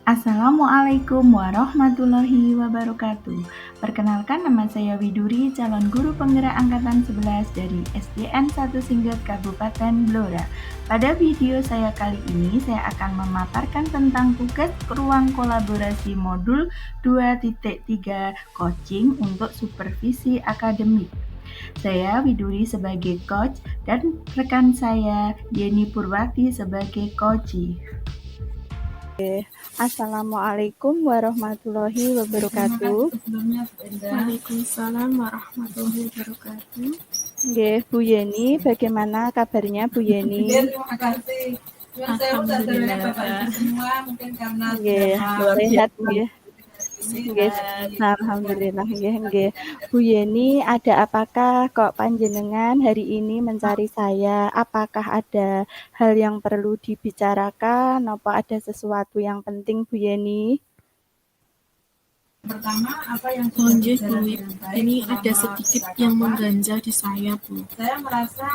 Assalamualaikum warahmatullahi wabarakatuh. Perkenalkan, nama saya Widuri, calon guru penggerak angkatan 11 dari SDN 1 Singget Kabupaten Blora. Pada video saya kali ini, saya akan memaparkan tentang tugas ruang kolaborasi modul 2.3 coaching untuk supervisi akademik. Saya Widuri sebagai coach dan rekan saya Yeni Purwati sebagai coachee. Assalamualaikum warahmatullahi wabarakatuh. Waalaikumsalam warahmatullahi wabarakatuh. Nggih, Bu Yeni, bagaimana kabarnya Bu Yeni? Alhamdulillah. Nggih, sehat nggih. Nggih, alhamdulillah nggih. Bu Yeni, ada apakah kok panjenengan hari ini mencari saya? Apakah ada hal yang perlu dibicarakan? Apa ada sesuatu yang penting Bu Yeni? Pertama, apa yang Bu, ini ada sedikit yang mengganjal di saya, Bu. Saya merasa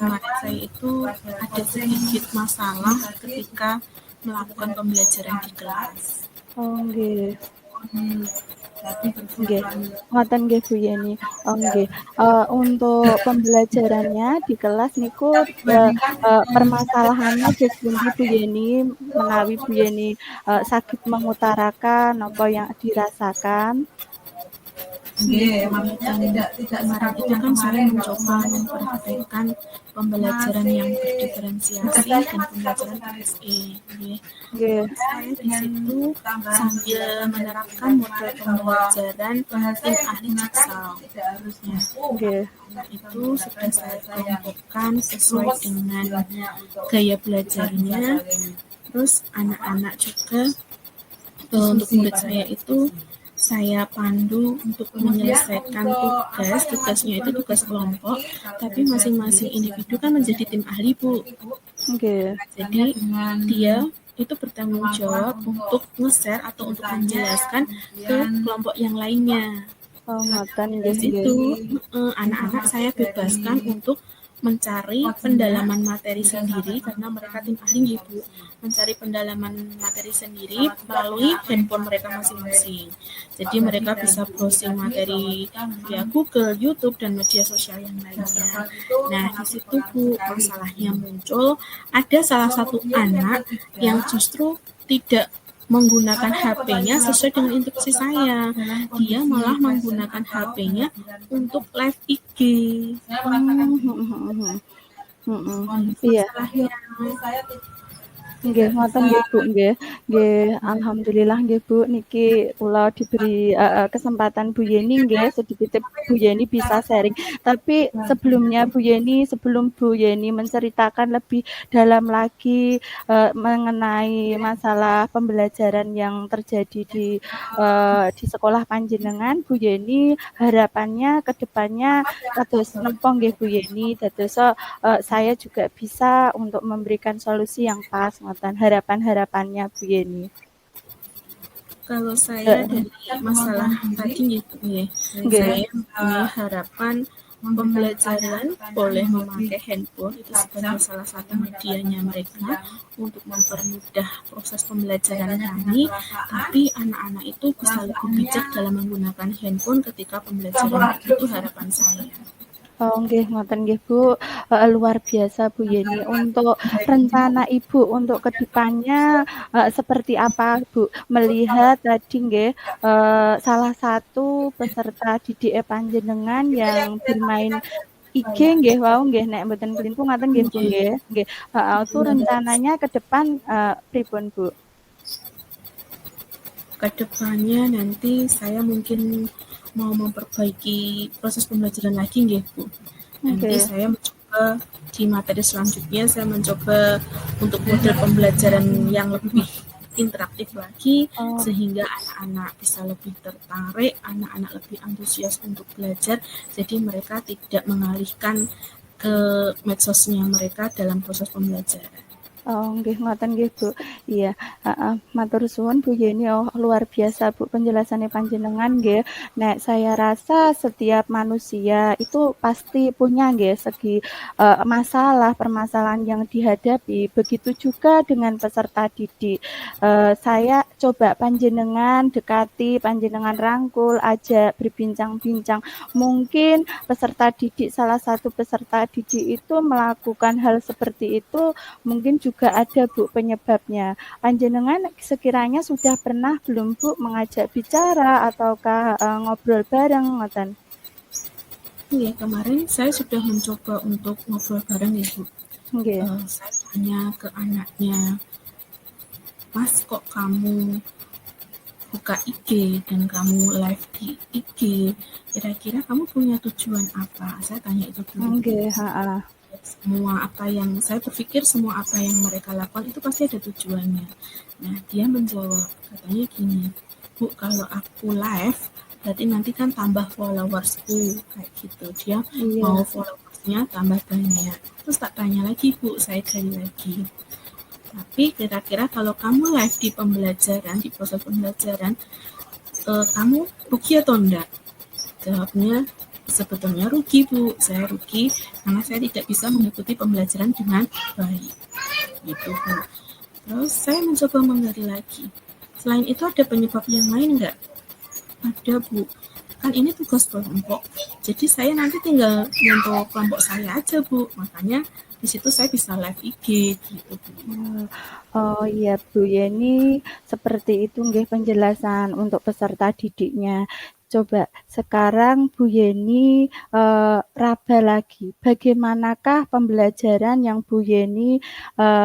kemarin saya itu ada sedikit masalah ketika melakukan pembelajaran di kelas. Oh, nggih. Nggih, ngoten nggih Bu Yeni. Oh nggih. Untuk pembelajarannya di kelas niku permasalahannya pundi Bu Yeni menawi Bu Yeni saged mengutarakan apa yang dirasakan. Maksudnya tidak kemarin itu kan saya mencoba memperhatikan pembelajaran yang berdiferensiasi dan pembelajaran PSE. Saya di situ sambil menerapkan model pembelajaran tim ahli Jaksel. Itu sudah saya kelompokkan sesuai dengan gaya belajarnya. Terus anak-anak juga untuk murid saya itu saya pandu untuk menyelesaikan tugasnya itu tugas kelompok, tapi masing-masing individu kan menjadi tim ahli, Bu. Jadi dia itu bertanggung jawab untuk nge-share atau untuk menjelaskan ke kelompok yang lainnya. Di situ anak-anak saya bebaskan untuk mencari pendalaman materi sendiri karena mereka tim ahli, Bu. Mencari pendalaman materi sendiri melalui handphone mereka masing-masing. Jadi mereka bisa browsing materi via Google, YouTube, dan media sosial yang lainnya. Nah, di situ Bu, masalahnya muncul. Ada salah satu anak yang justru tidak menggunakan HP-nya sesuai dengan instruksi saya. Dia malah menggunakan HP-nya untuk live IG. Iya. Nggih, ngoten nggih Bu, nggih. Alhamdulillah nggih Bu, niki kula diberi kesempatan Bu Yeni nggih, sedikit Bu Yeni bisa sharing. Tapi sebelumnya Bu Yeni, sebelum Bu Yeni menceritakan lebih dalam lagi mengenai masalah pembelajaran yang terjadi di sekolah panjenengan, Bu Yeni harapannya ke depannya kados napa nggih Bu Yeni, dados saya juga bisa untuk memberikan solusi yang pas. Harapan-harapannya Bu Yeni. Kalau saya dari masalah tadi gitu ya, saya punya harapan pembelajaran boleh memakai handphone itu sebagai salah satu medianya mereka untuk mempermudah proses pembelajaran kami, tapi anak-anak itu bisa lebih bijak dalam menggunakan handphone ketika pembelajaran. Itu harapan saya. Oh nggih, ngoten nggih Bu, luar biasa Bu Yeni. Untuk rencana Ibu untuk kedepannya seperti apa Bu? Melihat tadi nggih salah satu peserta didik panjenengan yang bermain IG nggih wau nggih nek mboten kelintu ngaten nggih Bu nggih. Nggih, itu rencananya ke depan pripun Bu? Kedepannya nanti saya mungkin mau memperbaiki proses pembelajaran lagi nggih Bu. Nanti saya mencoba di materi selanjutnya saya mencoba untuk model pembelajaran yang lebih interaktif lagi sehingga anak-anak bisa lebih tertarik, anak-anak lebih antusias untuk belajar, jadi mereka tidak mengalihkan ke medsosnya mereka dalam proses pembelajaran. Oh, nggih ngoten nggih, Bu. Iya, heeh, matur suwun Bu Yeni, oh luar biasa Bu penjelasannya panjenengan nggih. Nek saya rasa setiap manusia itu pasti punya nggih segi masalah, permasalahan yang dihadapi. Begitu juga dengan peserta didik. Saya coba panjenengan dekati, panjenengan rangkul, ajak berbincang-bincang. Mungkin peserta didik, salah satu peserta didik itu melakukan hal seperti itu mungkin juga ada Bu penyebabnya. Panjenengan sekiranya sudah pernah belum Bu mengajak bicara ataukah ngobrol bareng ngoten? Iya, kemarin saya sudah mencoba untuk ngobrol bareng ya Bu. Nggih. Saya tanya ke anaknya, Mas kok kamu buka IG dan kamu live di IG, kira-kira kamu punya tujuan apa? Saya tanya itu dulu. Nggih, heeh. Semua apa yang saya berpikir semua apa yang mereka lakukan itu pasti ada tujuannya. Nah, dia menjawab, katanya gini, Bu, kalau aku live berarti nanti kan tambah followersku kayak gitu. Dia Iya. mau followersnya tambah banyak. Terus tak tanya lagi, Bu, saya gali lagi. Tapi kira-kira kalau kamu live di pembelajaran, di proses pembelajaran, kamu rugi atau enggak? Jawabnya, sebetulnya rugi Bu, saya rugi karena saya tidak bisa mengikuti pembelajaran dengan baik. Gitu Bu. Terus saya mencoba menggali lagi. Selain itu ada penyebab yang lain enggak? Ada Bu. Kan ini tugas kelompok. Jadi saya nanti tinggal nyentuh kelompok saya aja Bu. Makanya di situ saya bisa live IG gitu Bu. Oh iya Bu Yeni, seperti itu nggih penjelasan untuk peserta didiknya. Coba sekarang Bu Yeni raba lagi, bagaimanakah pembelajaran yang Bu Yeni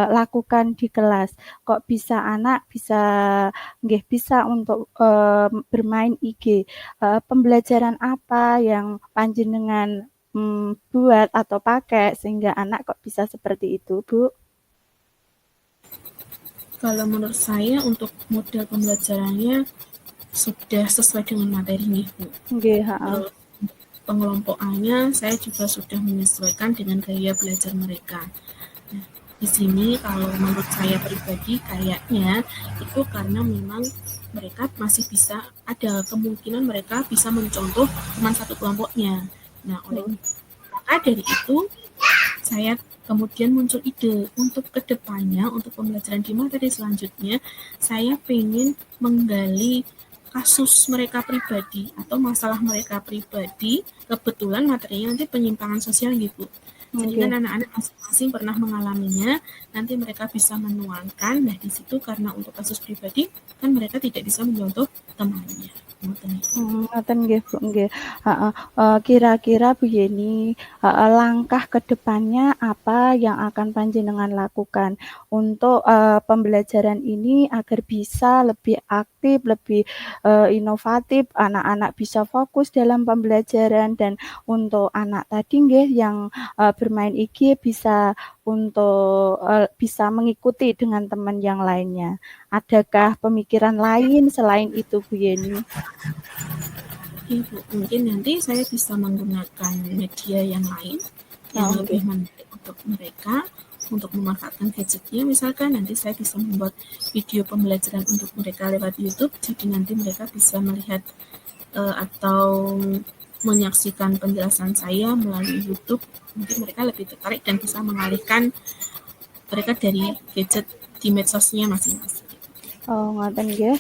lakukan di kelas? Kok bisa anak bisa untuk bermain IG? Pembelajaran apa yang panjenengan buat atau pakai sehingga anak kok bisa seperti itu, Bu? Kalau menurut saya untuk model pembelajarannya sudah sesuai dengan materi nih Bu. Nggih, heeh. Terus pengelompokannya saya juga sudah menyesuaikan dengan gaya belajar mereka. Nah, di sini kalau menurut saya pribadi kayaknya itu karena memang mereka masih bisa ada kemungkinan mereka bisa mencontoh teman satu kelompoknya. Nah, oleh maka dari itu saya kemudian muncul ide untuk kedepannya, untuk pembelajaran di materi selanjutnya, saya ingin menggali kasus mereka pribadi atau masalah mereka pribadi, kebetulan materinya nanti penyimpangan sosial gitu. Jadi kan anak-anak masing-masing pernah mengalaminya, nanti mereka bisa menuangkan, nah di situ karena untuk kasus pribadi, kan mereka tidak bisa mencontoh temannya. Ngoten nggih Bu, nggih. Heeh. Kira-kira Bu Yeni, langkah ke depannya apa yang akan panjenengan lakukan untuk pembelajaran ini agar bisa lebih aktif, lebih inovatif, anak-anak bisa fokus dalam pembelajaran dan untuk anak tadi nggih yang bermain IG bisa untuk bisa mengikuti dengan teman yang lainnya. Adakah pemikiran lain selain itu Bu Yeni? Ibu, mungkin nanti saya bisa menggunakan media yang lain yang lebih menarik untuk mereka untuk memanfaatkan gadgetnya. Misalkan nanti saya bisa membuat video pembelajaran untuk mereka lewat YouTube, jadi nanti mereka bisa melihat atau menyaksikan penjelasan saya melalui YouTube. Mungkin mereka lebih tertarik dan bisa mengalihkan mereka dari gadget di medsosnya masing-masing. Oh, ngoten nggih.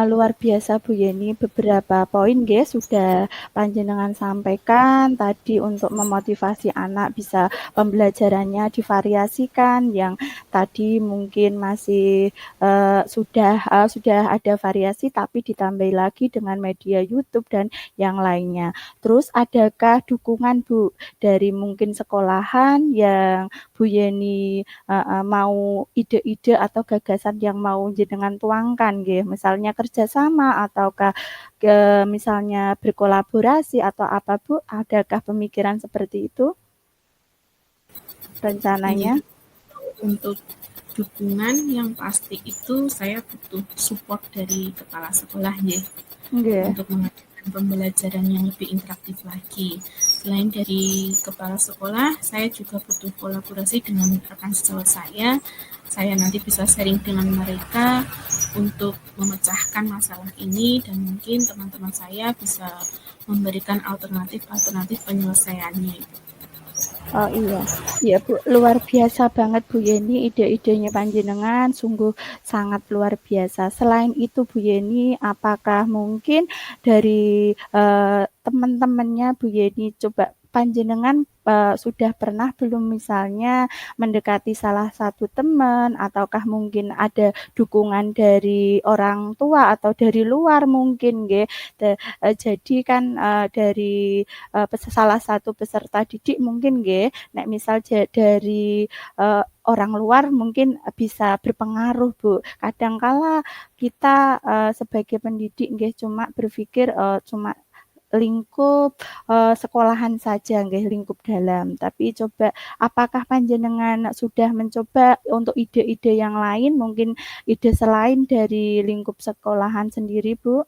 Luar biasa Bu Yeni, beberapa poin nggih sudah panjenengan sampaikan tadi untuk memotivasi anak bisa pembelajarannya divariasikan yang tadi mungkin masih sudah ada variasi tapi ditambah lagi dengan media YouTube dan yang lainnya. Terus adakah dukungan Bu dari mungkin sekolahan yang Bu Yeni mau ide-ide atau gagasan yang mau jenengan tuangkan nggih, misalnya kerjasama ataukah misalnya berkolaborasi atau apa Bu? Adakah pemikiran seperti itu rencananya? Untuk dukungan yang pasti itu saya butuh support dari kepala sekolah ya, untuk mengadakan pembelajaran yang lebih interaktif lagi. Selain dari kepala sekolah, saya juga butuh kolaborasi dengan rekan sejawat saya. Saya nanti bisa sharing dengan mereka untuk memecahkan masalah ini dan mungkin teman-teman saya bisa memberikan alternatif penyelesaiannya. Oh iya, iya Bu, luar biasa banget Bu Yeni, ide-idenya panjenengan sungguh sangat luar biasa. Selain itu Bu Yeni, apakah mungkin dari teman-temannya Bu Yeni coba panjenengan sudah pernah belum misalnya mendekati salah satu teman ataukah mungkin ada dukungan dari orang tua atau dari luar mungkin nggih. Jadi kan dari salah satu peserta didik mungkin nggih, nek misal dari orang luar mungkin bisa berpengaruh Bu. Kadangkala kita sebagai pendidik nggih cuma berpikir cuma lingkup sekolahan saja nggih, lingkup dalam. Tapi coba apakah panjenengan sudah mencoba untuk ide-ide yang lain, mungkin ide selain dari lingkup sekolahan sendiri Bu?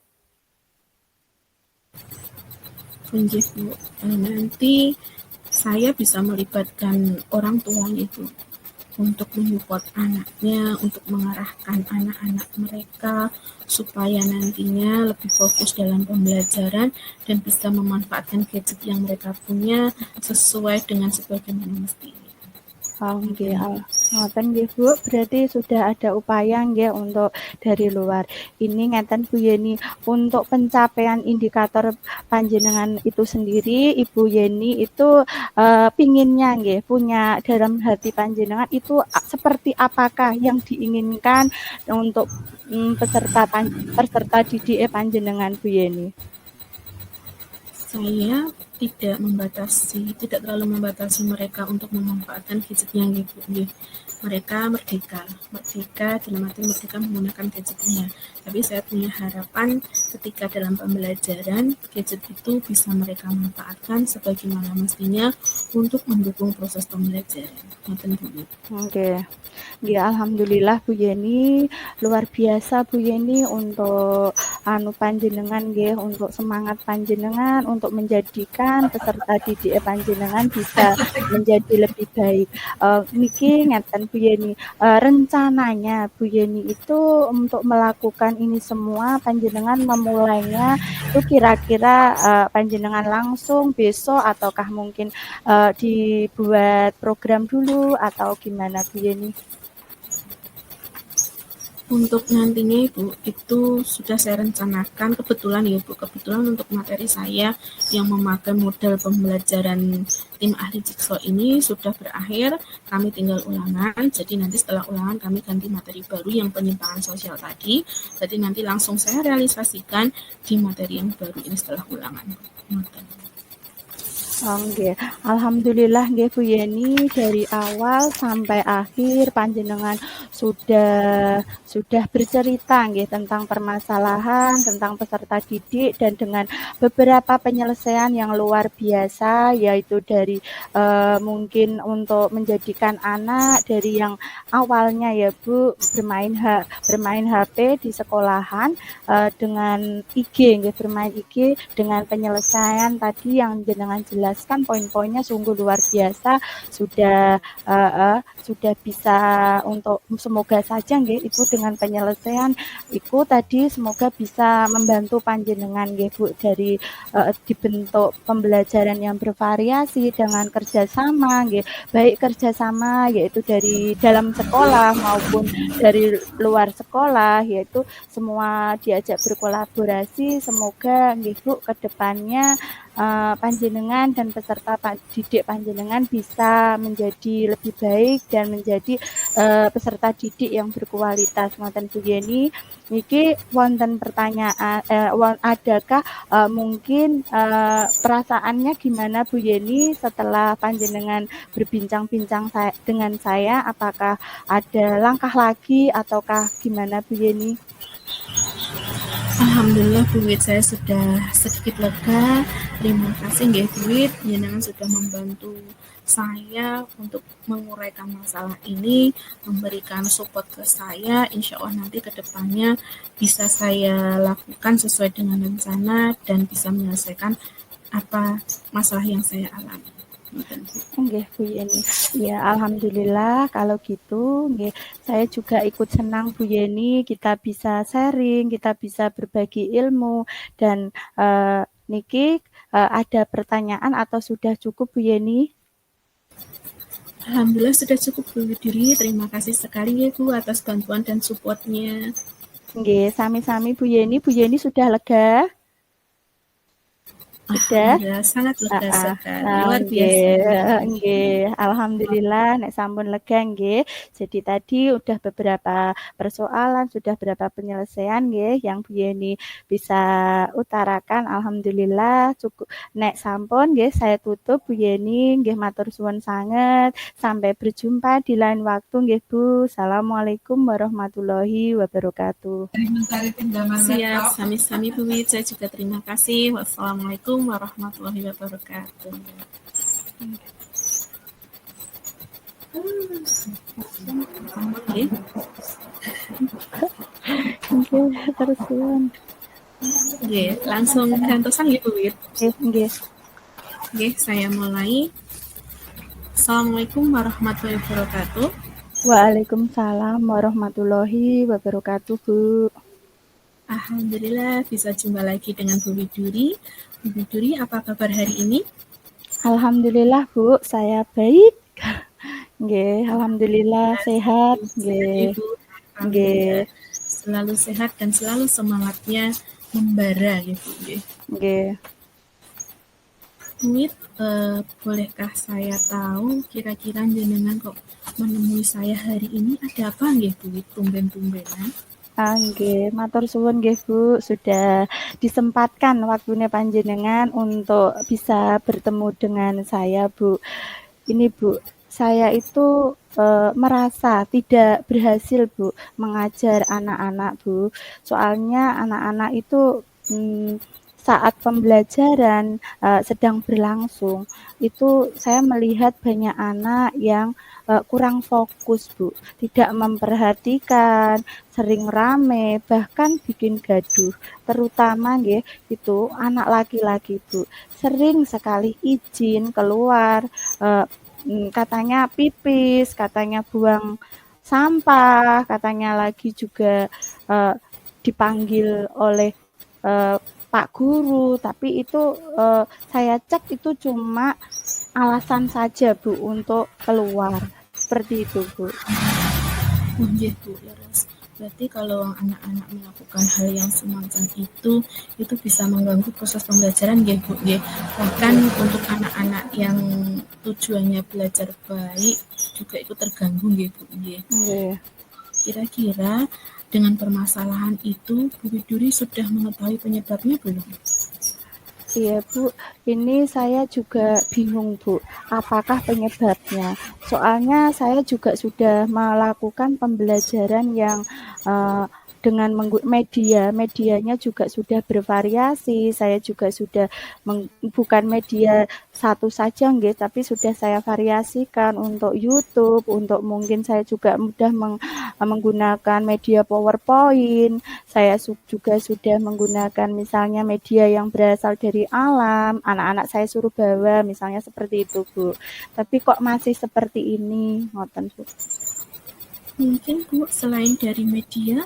Nggih, Bu. Nanti saya bisa melibatkan orang tuanya itu untuk menyupport anaknya, untuk mengarahkan anak-anak mereka supaya nantinya lebih fokus dalam pembelajaran dan bisa memanfaatkan gadget yang mereka punya sesuai dengan sebagaimana mestinya. Nggih, ngoten nggih Bu, berarti sudah ada upaya nggih untuk dari luar. Ini ngeten Bu Yeni, untuk pencapaian indikator panjenengan itu sendiri, Ibu Yeni itu pinginnya nggih, punya dalam hati panjenengan itu seperti apakah yang diinginkan untuk peserta didik panjenengan Bu Yeni? Saya tidak terlalu membatasi mereka untuk memanfaatkan gadgetnya gitu. Mereka merdeka dalam arti merdeka menggunakan gadgetnya. Tapi saya punya harapan ketika dalam pembelajaran gadget itu bisa mereka manfaatkan sebagaimana mestinya untuk mendukung proses pembelajaran. Oke. Ya, alhamdulillah Bu Yeni, luar biasa Bu Yeni untuk panjenengan nggih, untuk semangat panjenengan untuk menjadikan peserta didik panjenengan bisa menjadi lebih baik. Niki ngeten Bu Yeni, rencananya Bu Yeni itu untuk melakukan ini semua panjenengan memulainya itu kira-kira panjenengan langsung besok ataukah mungkin dibuat program dulu atau gimana Bu Yeni? Untuk nantinya Ibu, itu sudah saya rencanakan kebetulan untuk materi saya yang memakai model pembelajaran tim ahli Jigsaw ini sudah berakhir, kami tinggal ulangan, jadi nanti setelah ulangan kami ganti materi baru yang penyimpangan sosial tadi, jadi nanti langsung saya realisasikan di materi yang baru ini setelah ulangan. Nggih, alhamdulillah nggih Bu Yeni dari awal sampai akhir panjenengan sudah bercerita nggih tentang permasalahan, tentang peserta didik dan dengan beberapa penyelesaian yang luar biasa yaitu dari mungkin untuk menjadikan anak dari yang awalnya ya Bu bermain HP di sekolahan dengan IG nggih, bermain IG dengan penyelesaian tadi yang jenengan jelas poin-poinnya sungguh luar biasa, sudah bisa untuk semoga saja nggih Ibu dengan penyelesaian iku tadi semoga bisa membantu panjenengan nggih Bu dari dibentuk pembelajaran yang bervariasi dengan kerjasama nggih, baik kerjasama yaitu dari dalam sekolah maupun dari luar sekolah, yaitu semua diajak berkolaborasi. Semoga nggih Bu kedepannya panjenengan dan peserta didik panjenengan bisa menjadi lebih baik dan menjadi peserta didik yang berkualitas. Ngoten Bu Yeni, niki wonten pertanyaan adakah mungkin perasaannya gimana Bu Yeni setelah panjenengan berbincang-bincang dengan saya, apakah ada langkah lagi ataukah gimana Bu Yeni? Alhamdulillah Bu Wit, saya sudah sedikit lega. Terima kasih nggih Bu Wit, jenengan sudah membantu saya untuk menguraikan masalah ini, memberikan support ke saya. Insya Allah nanti ke depannya bisa saya lakukan sesuai dengan rencana dan bisa menyelesaikan apa masalah yang saya alami. Nggih Bu Yeni. Ya alhamdulillah kalau gitu nggih. Saya juga ikut senang Bu Yeni, kita bisa sharing, kita bisa berbagi ilmu dan niki ada pertanyaan atau sudah cukup Bu Yeni? Alhamdulillah sudah cukup Bu Widuri. Terima kasih sekali ya Bu atas bantuan dan supportnya. Nggih, sami-sami Bu Yeni. Bu Yeni sudah lega? Sudah? Alhamdulillah sangat lega sekali. Luar biasa. Nggih, alhamdulillah nek sampun lega nggih. Jadi tadi udah beberapa persoalan, sudah beberapa penyelesaian nggih yang Bu Yeni bisa utarakan. Alhamdulillah cukup. Nek sampun nggih saya tutup Bu Yeni nggih matur suwun sanget. Sampai berjumpa di lain waktu nggih Bu. Assalamualaikum warahmatullahi wabarakatuh. Siap, sami-sami Bu Wit. Saya juga terima kasih. Wassalamualaikum warahmatullahi wabarakatuh. Oke. Terus Nggih, langsung gantosan nggih Bu Wit. Nggih. Nggih, saya mulai. Assalamualaikum warahmatullahi wabarakatuh. Waalaikumsalam warahmatullahi wabarakatuh Bu. Alhamdulillah bisa jumpa lagi dengan Bu Widuri. Bu Widuri, apa kabar hari ini? Alhamdulillah Bu, saya baik. Nggih, alhamdulillah sehat. Nggih. Nggih. Selalu sehat dan selalu semangatnya membara gitu nggih. Nggih. Wit, bolehkah saya tahu kira-kira jenengan kok menemui saya hari ini ada apa nggih Bu Wit, tumben-tumbenan? Nggih, matur suwun nggih Bu, sudah disempatkan waktunya panjenengan untuk bisa bertemu dengan saya Bu. Ini Bu, saya itu merasa tidak berhasil Bu mengajar anak-anak Bu. Soalnya anak-anak itu saat pembelajaran sedang berlangsung, itu saya melihat banyak anak yang kurang fokus Bu, tidak memperhatikan, sering rame, bahkan bikin gaduh. Terutama nggih itu anak laki-laki Bu, sering sekali izin keluar, katanya pipis, katanya buang sampah, katanya lagi juga dipanggil oleh Pak Guru, tapi itu saya cek itu cuma alasan saja Bu untuk keluar. Seperti itu Bu. Nggih Bu, leres. Berarti kalau anak-anak melakukan hal yang semacam itu bisa mengganggu proses pembelajaran nggih Bu nggih. Bahkan untuk anak-anak yang tujuannya belajar baik juga ikut terganggu nggih Bu nggih. Kira-kira dengan permasalahan itu Bu Widuri sudah mengetahui penyebabnya belum? Iya Bu, ini saya juga bingung Bu, apakah penyebabnya? Soalnya saya juga sudah melakukan pembelajaran yang dengan medianya juga sudah bervariasi. Saya juga sudah bukan media satu saja nggih, tapi sudah saya variasikan untuk YouTube, untuk mungkin saya juga mudah menggunakan media PowerPoint. Saya juga sudah menggunakan misalnya media yang berasal dari alam. Anak-anak saya suruh bawa misalnya seperti itu Bu. Tapi kok masih seperti ini, ngoten Bu. Mungkin Bu selain dari media,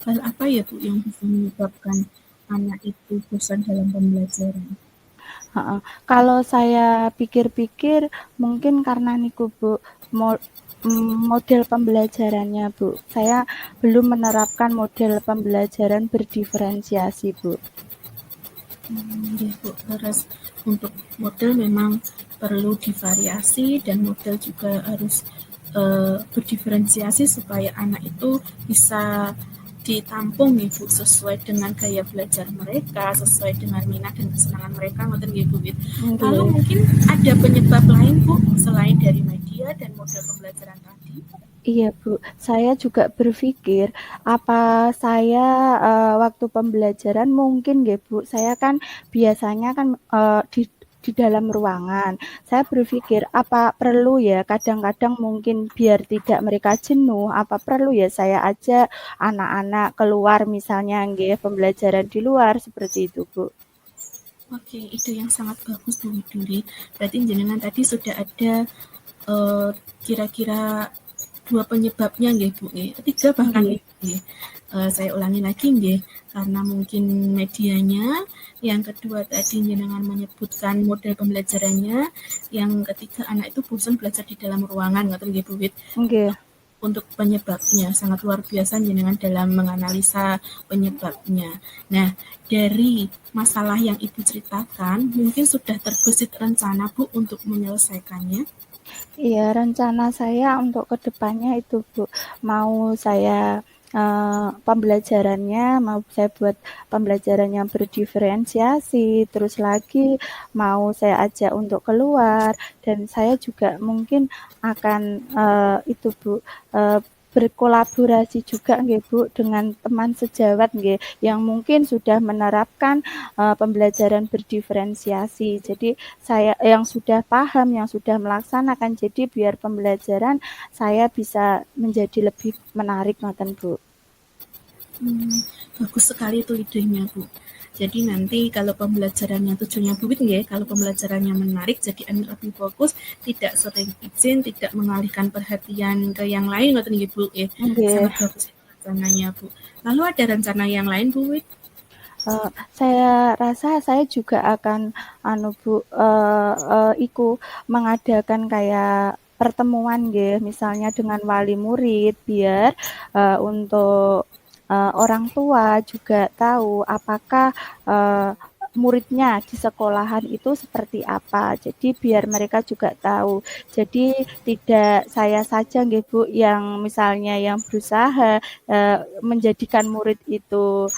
hal apa ya Bu yang bisa menyebabkan anak itu bosan dalam pembelajaran? Kalau saya pikir-pikir mungkin karena niku Bu model pembelajarannya Bu. Saya belum menerapkan model pembelajaran berdiferensiasi Bu. Ya Bu, harus untuk model memang perlu divariasi dan model juga harus berdiferensiasi supaya anak itu bisa ditampung nih Bu sesuai dengan gaya belajar mereka, sesuai dengan minat dan kesenangan mereka, ngoten nggih Bu. Lalu mungkin ada penyebab lain Bu selain dari media dan model pembelajaran tadi? Iya, Bu. Saya juga berpikir, apa saya, waktu pembelajaran mungkin nggih, Bu, saya kan biasanya kan, di dalam ruangan. Saya berpikir, apa perlu ya kadang-kadang mungkin biar tidak mereka jenuh, apa perlu ya saya ajak anak-anak keluar misalnya nggih, pembelajaran di luar, seperti itu, Bu. Oke, itu yang sangat bagus Bu Widuri. Berarti jenengan tadi sudah ada eh, kira-kira dua penyebabnya nggih Bu nggih. Tiga bahkan Nggih, nggih. Saya ulangi lagi nggih, karena mungkin medianya, yang kedua tadi jenengan menyebutkan model pembelajarannya, yang ketiga anak itu bosan belajar di dalam ruangan ngoten nggih Bu Wid. nggih. Untuk penyebabnya sangat luar biasa jenengan dalam menganalisa penyebabnya. Nah, dari masalah yang Ibu ceritakan, mungkin sudah terbesit rencana Bu untuk menyelesaikannya. Iya, rencana saya untuk kedepannya itu, Bu, mau saya pembelajarannya mau saya buat pembelajaran yang berdiferensiasi, terus lagi mau saya ajak untuk keluar, dan saya juga mungkin akan itu, Bu, berkolaborasi juga nggih, Bu, dengan teman sejawat nggih, yang mungkin sudah menerapkan pembelajaran berdiferensiasi. Jadi saya yang sudah paham, yang sudah melaksanakan, jadi biar pembelajaran saya bisa menjadi lebih menarik ngoten, Bu. Bagus sekali itu idenya Bu. Jadi nanti kalau pembelajarannya tujuannya Bu Wid ya, kalau pembelajarannya menarik, jadi anak lebih fokus, tidak sering izin, tidak mengalihkan perhatian ke yang lain, ngoten nggih Bu ya. Nggih. Sangat bagus rencananya Bu. Lalu ada rencana yang lain Bu Wid? Saya rasa saya juga akan anu Bu, iku mengadakan kayak pertemuan nggih, misalnya dengan wali murid biar, untuk, orang tua juga tahu apakah, muridnya di sekolahan itu seperti apa. Jadi biar mereka juga tahu. Jadi tidak saya saja nggih Bu yang misalnya yang berusaha, menjadikan murid itu,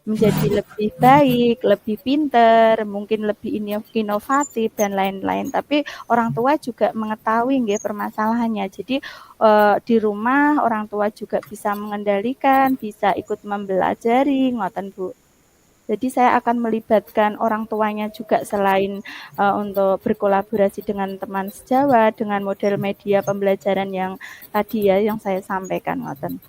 menjadi lebih baik, lebih pinter, mungkin lebih inovatif dan lain-lain. Tapi orang tua juga mengetahui nggih permasalahannya. Jadi di rumah orang tua juga bisa mengendalikan, bisa ikut mempelajari, ngoten Bu. Jadi saya akan melibatkan orang tuanya juga selain untuk berkolaborasi dengan teman sejawat dengan model media pembelajaran yang tadi ya yang saya sampaikan, ngoten.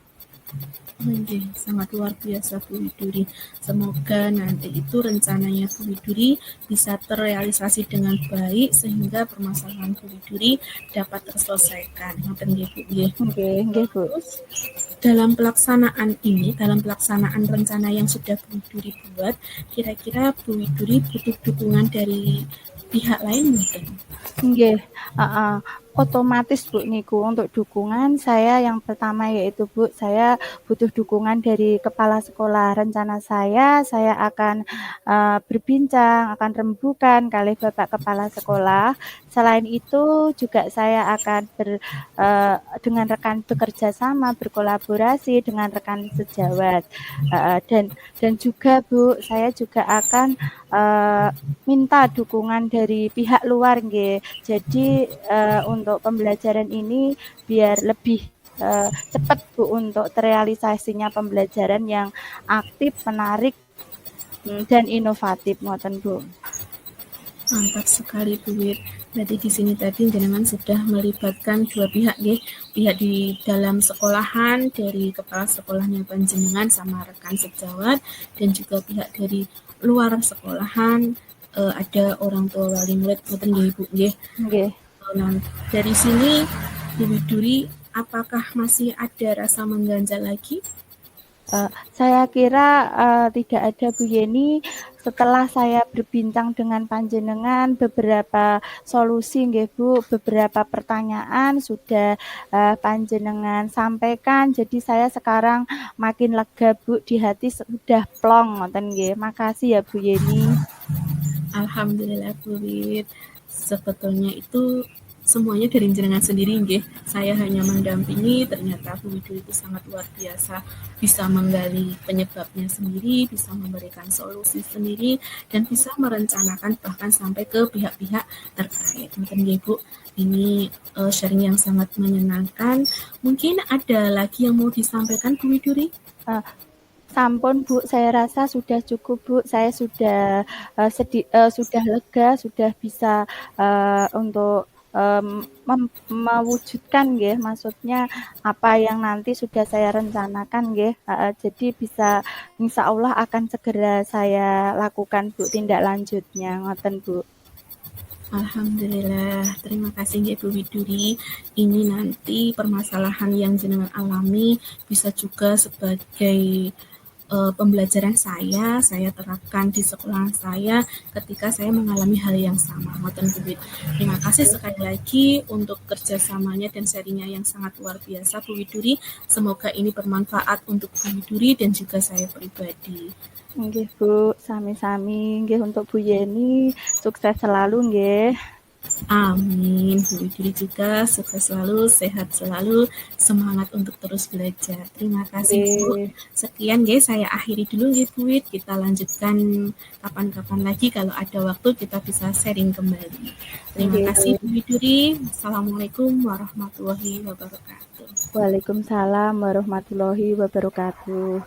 Oke, sangat luar biasa Bu Widuri. Semoga nanti itu rencananya Bu Widuri bisa terrealisasi dengan baik sehingga permasalahan Bu Widuri dapat terselesaikan. Ngoten nggih Bu nggih. Nggih Bu. Terus dalam pelaksanaan ini, dalam pelaksanaan rencana yang sudah Bu Widuri buat, kira-kira Bu Widuri butuh dukungan dari pihak lain mungkin? Nggih, heeh. Otomatis Bu niku untuk dukungan saya yang pertama yaitu Bu, saya butuh dukungan dari kepala sekolah. Rencana saya akan, berbincang, akan rembukan kalih Bapak Kepala Sekolah. Selain itu juga saya akan dengan rekan bekerja sama, berkolaborasi dengan rekan sejawat, dan juga Bu, saya juga akan, minta dukungan dari pihak luar nggih. Jadi, untuk pembelajaran ini biar lebih, cepat Bu untuk terrealisasinya pembelajaran yang aktif, menarik, dan inovatif ngoten Bu. Mantap sekali Bu Wid. Berarti di sini tadi jenengan sudah melibatkan dua pihak ya, pihak di dalam sekolahan dari kepala sekolahnya panjenengan sama rekan sejawat dan juga pihak dari luar sekolahan, ada orang tua wali murid ngoten nggih Bu nggih. Nggih. Nah, dari sini Bu Widuri apakah masih ada rasa mengganjal lagi? Saya kira, tidak ada Bu Yeni, setelah saya berbincang dengan panjenengan beberapa solusi nggih Bu, beberapa pertanyaan sudah, panjenengan sampaikan, jadi saya sekarang makin lega Bu, di hati sudah plong ngoten nggih. Makasih ya Bu Yeni. Alhamdulillah Bu Wid. Sebetulnya itu semuanya dari jenengan sendiri nggih. Saya hanya mendampingi, ternyata Bu Widuri itu sangat luar biasa, bisa menggali penyebabnya sendiri, bisa memberikan solusi sendiri, dan bisa merencanakan bahkan sampai ke pihak-pihak terkait. Mungkin nggih Bu, ini sharing yang sangat menyenangkan. Mungkin ada lagi yang mau disampaikan Bu Widuri? Sampun Bu, saya rasa sudah cukup Bu. Saya sudah sudah lega, sudah bisa untuk mewujudkan nggih, maksudnya apa yang nanti sudah saya rencanakan nggih. Jadi bisa insya Allah akan segera saya lakukan Bu tindak lanjutnya, ngoten Bu. Alhamdulillah, terima kasih nggih Bu Widuri. Ini nanti permasalahan yang jenengan alami bisa juga sebagai pembelajaran saya terapkan di sekolah saya ketika saya mengalami hal yang sama. Ngoten Bu Wid. Terima kasih sekali lagi untuk kerjasamanya dan sharingnya yang sangat luar biasa Bu Widuri. Semoga ini bermanfaat untuk Bu Widuri dan juga saya pribadi. Nggih Bu, sami-sami nggih untuk Bu Yeni, sukses selalu nggih. Amin. Bu Widuri juga sukses selalu, sehat selalu, semangat untuk terus belajar. Terima kasih Bu. Sekian guys, saya akhiri dulu nggih Bu Wid. Kita lanjutkan kapan-kapan lagi kalau ada waktu kita bisa sharing kembali. Terima kasih Bu Widuri. Assalamualaikum warahmatullahi wabarakatuh. Waalaikumsalam warahmatullahi wabarakatuh.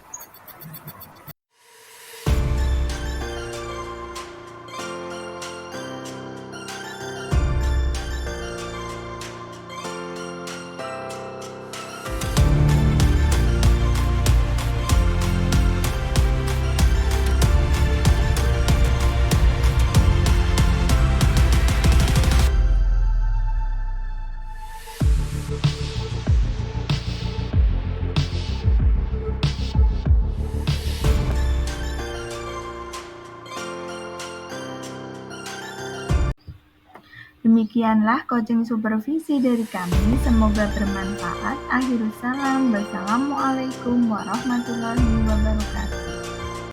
Demikianlah coaching supervisi dari kami, semoga bermanfaat. Akhirus salam, wassalamualaikum warahmatullahi wabarakatuh.